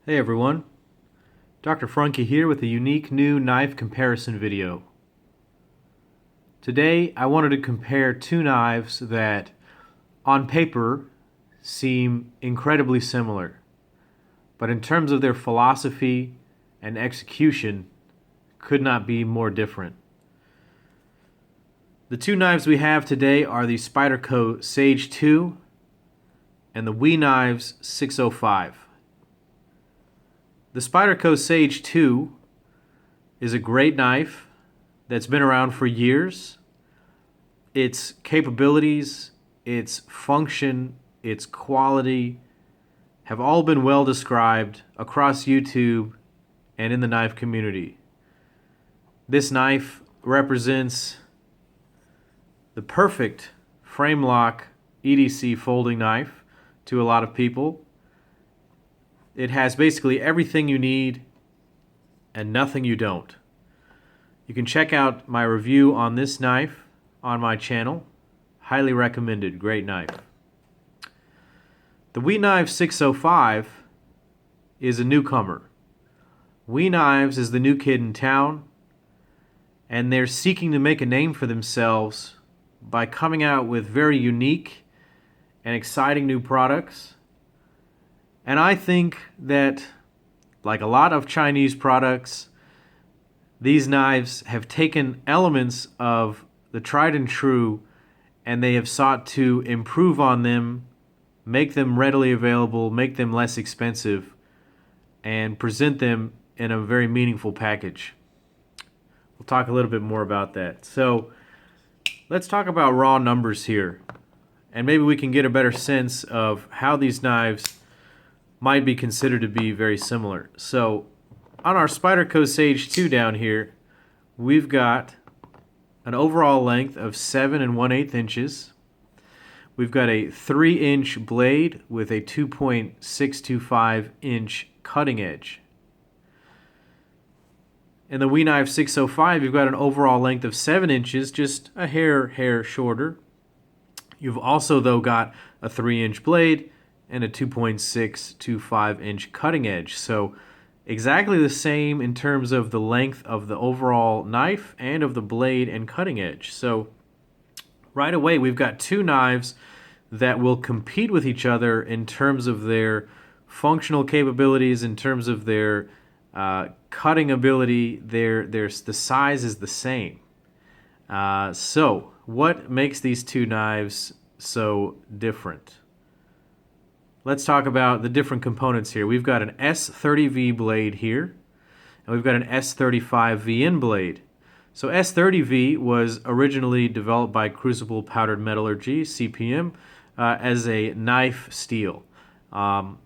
Hey everyone, Dr. Frunkey here with a unique new knife comparison video. Today I wanted to compare two knives that on paper seem incredibly similar, but in terms of their philosophy and execution could not be more different. The two knives we have today are the Spyderco Sage 2 and the WE Knives 605. The Spyderco Sage 2 is a great knife that's been around for years. Its capabilities, its function, its quality have all been well described across YouTube and in the knife community. This knife represents the perfect frame lock EDC folding knife to a lot of people. It has basically everything you need and nothing you don't. You can check out my review on this knife on my channel. Highly recommended. Great knife. The WE Knives 605 is a newcomer. WE Knives is the new kid in town, and they're seeking to make a name for themselves by coming out with very unique and exciting new products. And I think that, like a lot of Chinese products, these knives have taken elements of the tried and true and they have sought to improve on them, make them readily available, make them less expensive, and present them in a very meaningful package. We'll talk a little bit more about that. So let's talk about raw numbers here, and maybe we can get a better sense of how these knives might be considered to be very similar. So on our Spyderco Sage 2 down here, we've got an overall length of 7 1/8 inches. We've got a 3-inch blade with a 2.625-inch cutting edge. In the WE Knife 605, you've got an overall length of 7 inches, just a hair shorter. You've also, though, got a 3-inch blade and a 2.625-inch cutting edge. So exactly the same in terms of the length of the overall knife and of the blade and cutting edge. So right away we've got two knives that will compete with each other in terms of their functional capabilities, in terms of their cutting ability. The size is the same. So what makes these two knives so different? Let's talk about the different components here. We've got an S30V blade here, and we've got an S35VN blade. So S30V was originally developed by Crucible Powdered Metallurgy, CPM, as a knife steel.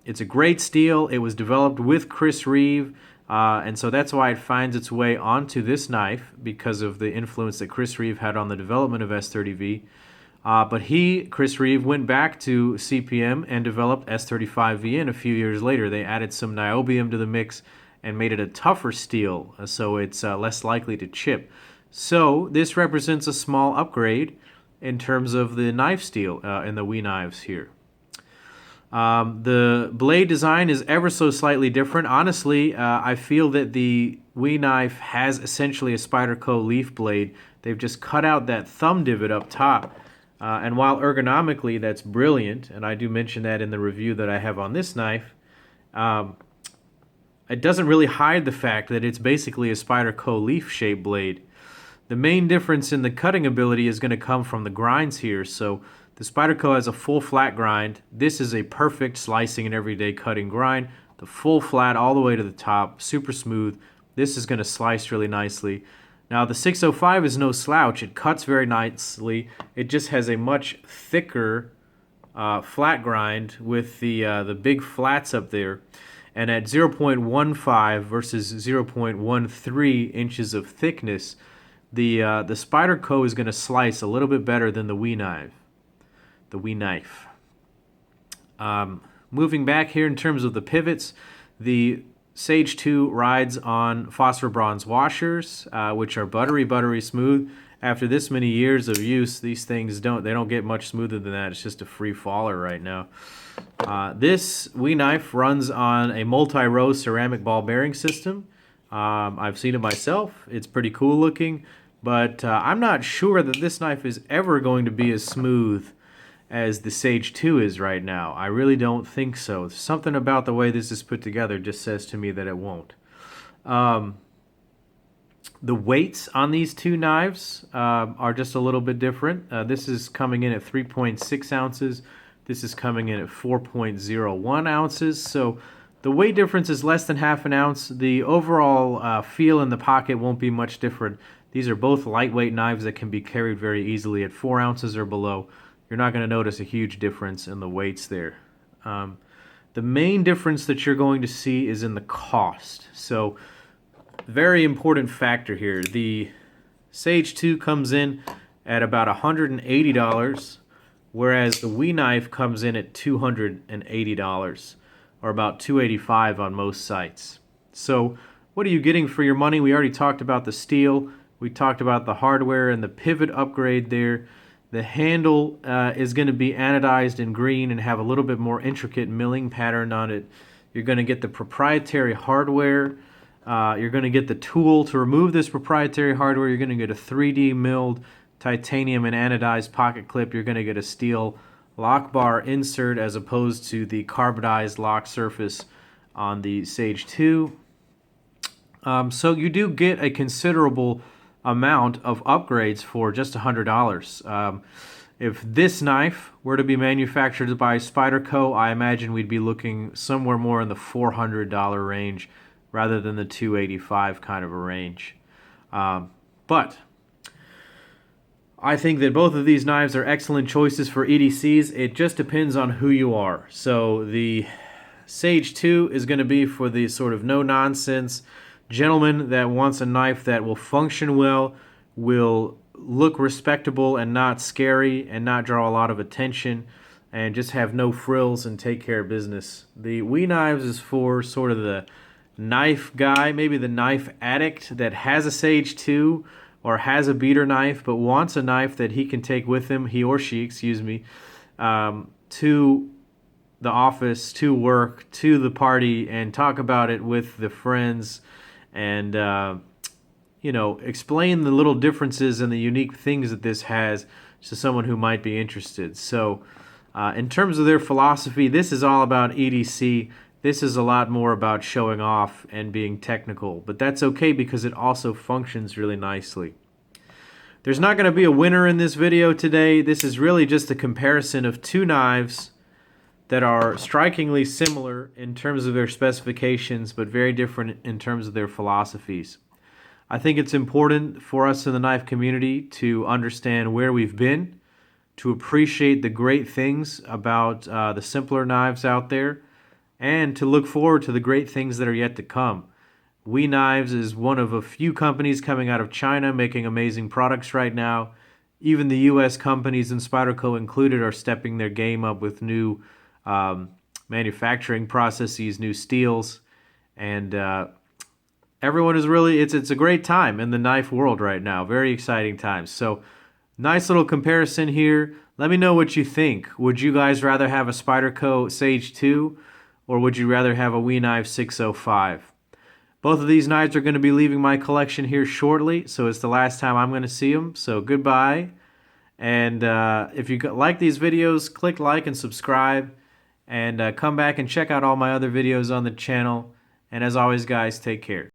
It's a great steel. It was developed with Chris Reeve, and so that's why it finds its way onto this knife, because of the influence that Chris Reeve had on the development of S30V. But Chris Reeve, went back to CPM and developed S35VN a few years later. They added some niobium to the mix and made it a tougher steel, so it's less likely to chip. So this represents a small upgrade in terms of the knife steel in the WE Knives here. The blade design is ever so slightly different. Honestly, I feel that the WE Knife has essentially a Spyderco leaf blade. They've just cut out that thumb divot up top. And while ergonomically that's brilliant, and I do mention that in the review that I have on this knife, it doesn't really hide the fact that it's basically a Spyderco leaf-shaped blade. The main difference in the cutting ability is going to come from the grinds here. So the Spyderco has a full flat grind. This is a perfect slicing and everyday cutting grind. The full flat all the way to the top, super smooth. This is going to slice really nicely. Now the 605 is no slouch. It cuts very nicely. It just has a much thicker flat grind with the big flats up there. And at 0.15 versus 0.13 inches of thickness, the Spyderco is going to slice a little bit better than the WE Knife. The WE Knife. Moving back here in terms of the pivots, the Sage 2 rides on phosphor bronze washers, which are buttery smooth, after this many years of use, these things don't get much smoother than that. It's just a free faller right now. This Wee knife runs on a multi-row ceramic ball bearing system. I've seen it myself. It's pretty cool looking, but I'm not sure that this knife is ever going to be as smooth as the Sage 2 is right now. I really don't think so. Something about the way this is put together just says to me that it won't. The weights on these two knives are just a little bit different. This is coming in at 3.6 ounces. This is coming in at 4.01 ounces. So the weight difference is less than half an ounce. The overall feel in the pocket won't be much different. These are both lightweight knives that can be carried very easily at 4 ounces or below. You're not going to notice a huge difference in the weights there. The main difference that you're going to see is in the cost. So very important factor here. The Sage 2 comes in at about $180, whereas the Wee knife comes in at $280, or about $285 on most sites. So what are you getting for your money? We already talked about the steel. We talked about the hardware and the pivot upgrade there. The handle is going to be anodized in green and have a little bit more intricate milling pattern on it. You're going to get the proprietary hardware. You're going to get the tool to remove this proprietary hardware. You're going to get a 3D milled titanium and anodized pocket clip. You're going to get a steel lock bar insert as opposed to the carbonized lock surface on the Sage 2. So you do get a considerable amount of upgrades for just $100. If this knife were to be manufactured by Spyderco, I imagine we'd be looking somewhere more in the $400 range rather than the $285 kind of a range. But I think that both of these knives are excellent choices for EDCs. It just depends on who you are. So the Sage 2 is going to be for the sort of no-nonsense gentleman that wants a knife that will function well, will look respectable and not scary, and not draw a lot of attention, and just have no frills and take care of business. The Wee knives is for sort of the knife guy, maybe the knife addict that has a Sage 2 or has a beater knife but wants a knife that he can take with him, he or she, excuse me, to the office, to work, to the party, and talk about it with the friends, and explain the little differences and the unique things that this has to someone who might be interested. So in terms of their philosophy, this is all about EDC. This is a lot more about showing off and being technical, but that's okay because it also functions really nicely. There's not going to be a winner in this video today. This is really just a comparison of two knives that are strikingly similar in terms of their specifications, but very different in terms of their philosophies. I think it's important for us in the knife community to understand where we've been, to appreciate the great things about the simpler knives out there, and to look forward to the great things that are yet to come. Wee Knives is one of a few companies coming out of China making amazing products right now. Even the U.S. companies, and Spyderco included, are stepping their game up with new manufacturing processes, new steels, and everyone is really, it's a great time in the knife world right now. Very exciting times. So nice little comparison here. Let me know what you think. Would you guys rather have a Spyderco Sage 2, or would you rather have a Wee Knife 605? Both of these knives are going to be leaving my collection here shortly, so it's the last time I'm going to see them. So goodbye. And if you like these videos, click like and subscribe. And come back and check out all my other videos on the channel. And as always, guys, take care.